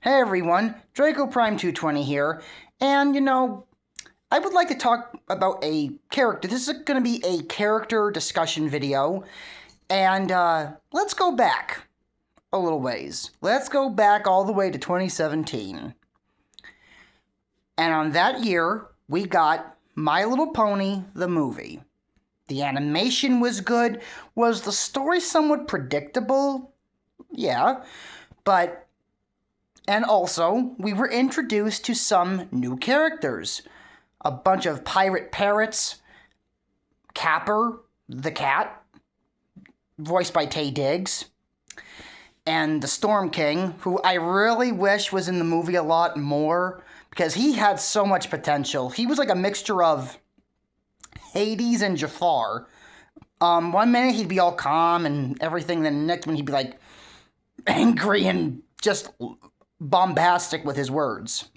Hey everyone, Draco Prime 220 here, and I would like to talk about a character. This is going to be a character discussion video, and let's go back a little ways. Let's go back all the way to 2017. And on that year, we got My Little Pony, the movie. The animation was good. Was the story somewhat predictable? Yeah, but... And also, we were introduced to some new characters. A bunch of pirate parrots, Capper, the cat, voiced by Taye Diggs, and the Storm King, who I really wish was in the movie a lot more, because he had so much potential. He was like a mixture of Hades and Jafar. One minute he'd be all calm and everything, then the next one he'd be like angry and just bombastic with his words.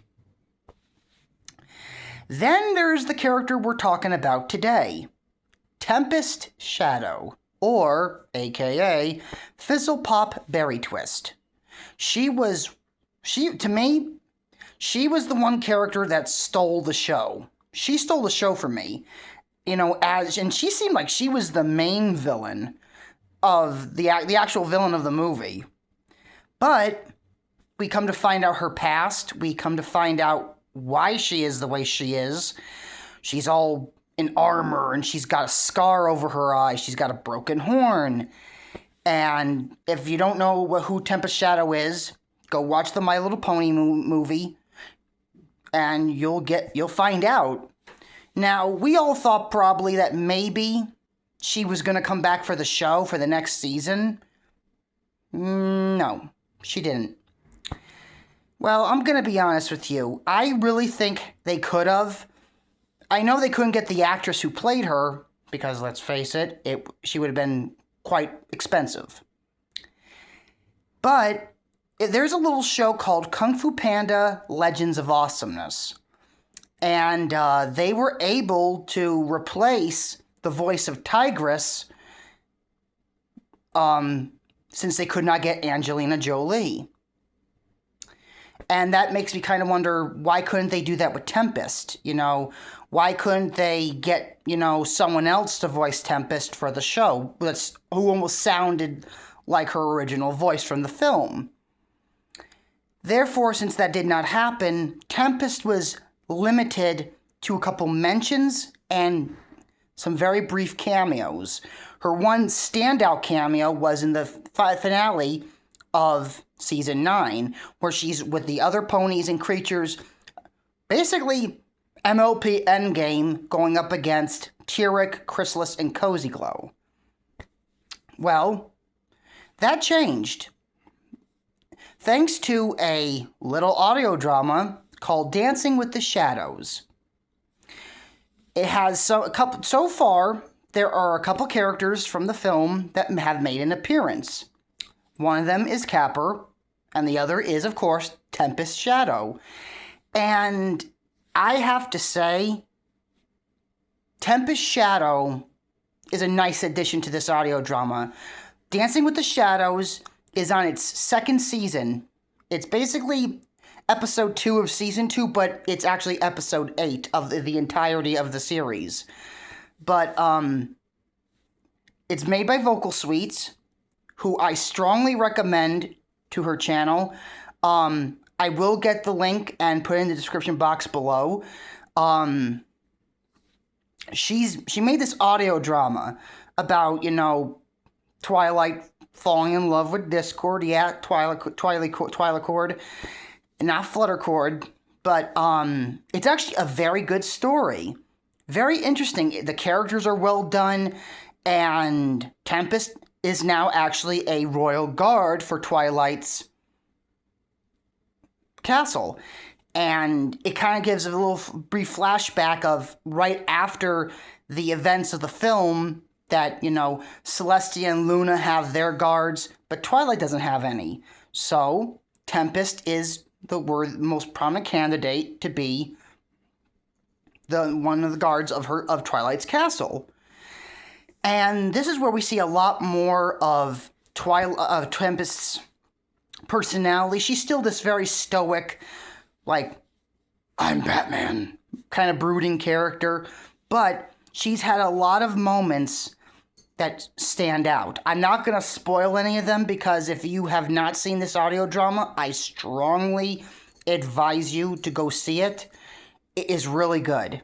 Then there's the character we're talking about today, Tempest Shadow, or AKA Fizzlepop Berry Twist. She was the one character that stole the show. She stole the show for me. And she seemed like she was the main villain of the actual villain of the movie. But we come to find out her past. We come to find out why she is the way she is. She's all in armor, and she's got a scar over her eye. She's got a broken horn. And if you don't know who Tempest Shadow is, go watch the My Little Pony movie, and you'll find out. Now, we all thought probably that maybe she was going to come back for the show for the next season. No, she didn't. Well, I'm going to be honest with you. I really think they could have. I know they couldn't get the actress who played her, because let's face it, she would have been quite expensive. But there's a little show called Kung Fu Panda Legends of Awesomeness. And they were able to replace the voice of Tigress since they could not get Angelina Jolie. And that makes me kind of wonder, why couldn't they do that with Tempest? Why couldn't they get, someone else to voice Tempest for the show who almost sounded like her original voice from the film? Therefore, since that did not happen, Tempest was limited to a couple mentions and some very brief cameos. Her one standout cameo was in the finale of Season 9, where she's with the other ponies and creatures, basically MLP Endgame, going up against Tyrek, Chrysalis, and Cozy Glow. Well, that changed. Thanks to a little audio drama called Dancing with the Shadows. It has so far, there are a couple characters from the film that have made an appearance. One of them is Capper, and the other is, of course, Tempest Shadow. And I have to say, Tempest Shadow is a nice addition to this audio drama. Dancing with the Shadows is on its second season. It's basically episode 2 of season 2, but it's actually episode 8 of the entirety of the series. But it's made by Vocal Suites, who I strongly recommend to her channel. I will get the link and put it in the description box below. She made this audio drama about, Twilight falling in love with Discord. Yeah, Twilight Cord. Not Fluttercord. But it's actually a very good story. Very interesting. The characters are well done. And Tempest is now actually a royal guard for Twilight's castle. And it kind of gives a little brief flashback of right after the events of the film that, Celestia and Luna have their guards, but Twilight doesn't have any. So Tempest is the most prominent candidate to be one of the guards of Twilight's castle. And this is where we see a lot more of Tempest's personality. She's still this very stoic, like, I'm Batman kind of brooding character, but she's had a lot of moments that stand out. I'm not going to spoil any of them because if you have not seen this audio drama, I strongly advise you to go see it. It is really good.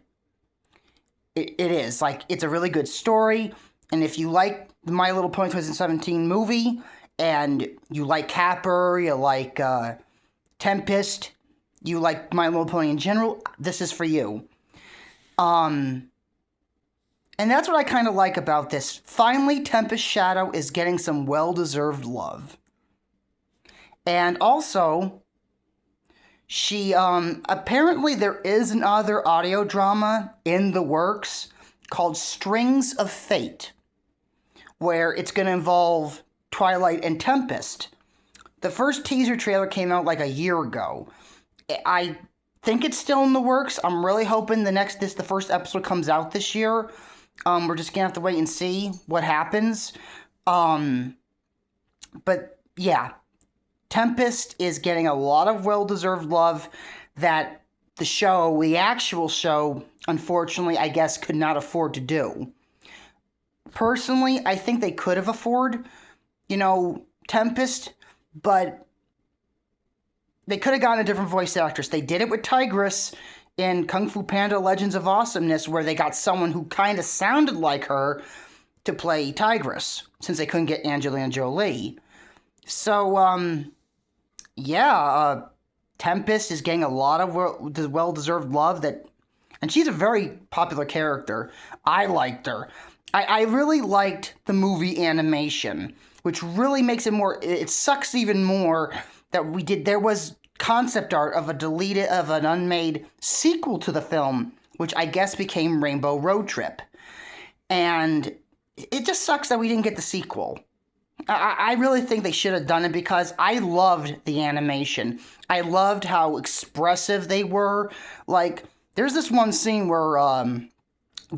It is. Like, it's a really good story, and if you like the My Little Pony 2017 movie, and you like Capper, you like Tempest, you like My Little Pony in general, this is for you. And that's what I kind of like about this. Finally, Tempest Shadow is getting some well-deserved love. And also, she, apparently there is another audio drama in the works called Strings of Fate, where it's going to involve Twilight and Tempest. The first teaser trailer came out like a year ago. I think it's still in the works. I'm really hoping the first episode comes out this year. We're just gonna have to wait and see what happens. But yeah, Tempest is getting a lot of well-deserved love that the actual show, unfortunately, I guess, could not afford to do. Personally, I think they could have afforded, Tempest, but they could have gotten a different voice actress. They did it with Tigress in Kung Fu Panda Legends of Awesomeness, where they got someone who kind of sounded like her to play Tigress, since they couldn't get Angelina Jolie. So, Tempest is getting a lot of well-deserved love, and she's a very popular character. I liked her. I really liked the movie animation, which really makes it sucks even more that there was concept art of an unmade sequel to the film, which I guess became Rainbow Road Trip. And it just sucks that we didn't get the sequel. I really think they should have done it because I loved the animation. I loved how expressive they were. Like, there's this one scene where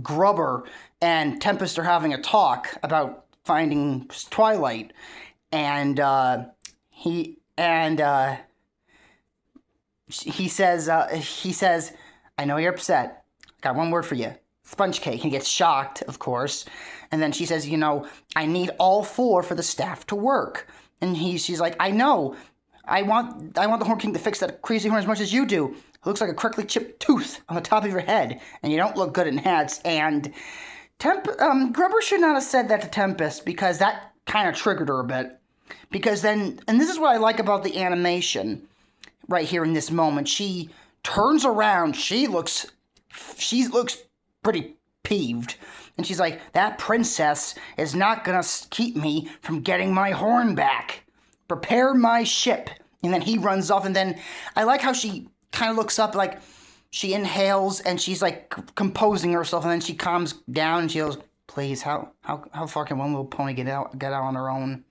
Grubber and Tempest are having a talk about finding Twilight, and he says, I know you're upset. Got one word for you. Sponge cake. He gets shocked, of course. And then she says, I need all 4 for the staff to work. And she's like, I know. I want the Horn King to fix that crazy horn as much as you do. It looks like a correctly chipped tooth on the top of your head. And you don't look good in hats. And Grubber should not have said that to Tempest, because that kind of triggered her a bit. Because then, and this is what I like about the animation right here in this moment, she turns around, she looks pretty peeved, and she's like, that princess is not gonna keep me from getting my horn back. Prepare my ship. And then he runs off, and then I like how she kind of looks up, like she inhales and she's like composing herself, and then she calms down and she goes, please, how far can one little pony get out on her own?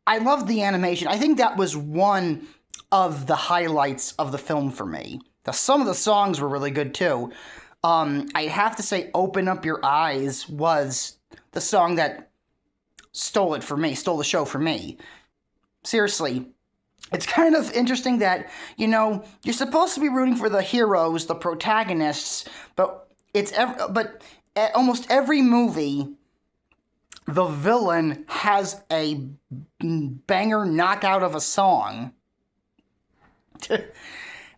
I love the animation. I think that was one of the highlights of the film for me. Some of the songs were really good too. I have to say Open Up Your Eyes was the song that stole the show for me. Seriously, it's kind of interesting that, you're supposed to be rooting for the heroes, the protagonists, but at almost every movie, the villain has a banger knockout of a song.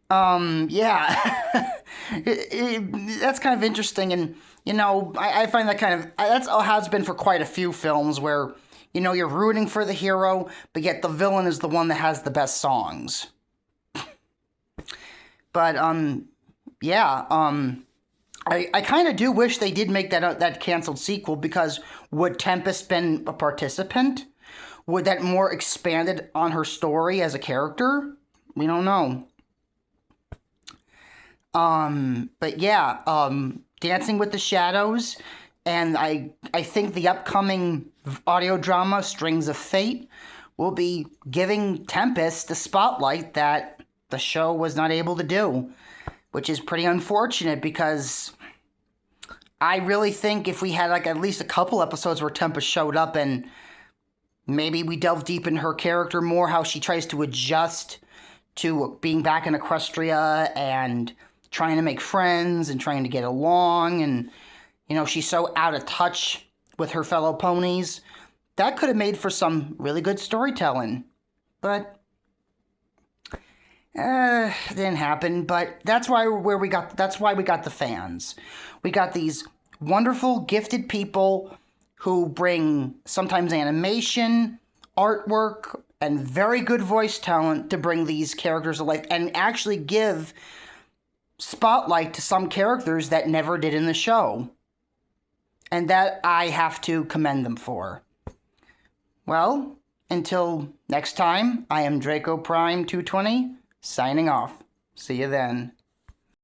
Yeah. That's kind of interesting, and, I find that that's how it's been for quite a few films where, you're rooting for the hero, but yet the villain is the one that has the best songs. But, I kind of do wish they did make that canceled sequel, because would Tempest been a participant? Would that more expanded on her story as a character? We don't know. But yeah, Dancing with the Shadows, and I think the upcoming audio drama, Strings of Fate, will be giving Tempest the spotlight that the show was not able to do, which is pretty unfortunate, because I really think if we had at least a couple episodes where Tempest showed up and Maybe we delve deep in her character more, how she tries to adjust to being back in Equestria and trying to make friends and trying to get along. And, she's so out of touch with her fellow ponies. That could have made for some really good storytelling. But didn't happen. But that's why we got the fans. We got these wonderful, gifted people who bring sometimes animation, artwork, and very good voice talent to bring these characters to life and actually give spotlight to some characters that never did in the show. And that I have to commend them for. Well, until next time, I am Draco Prime 220, signing off. See you then.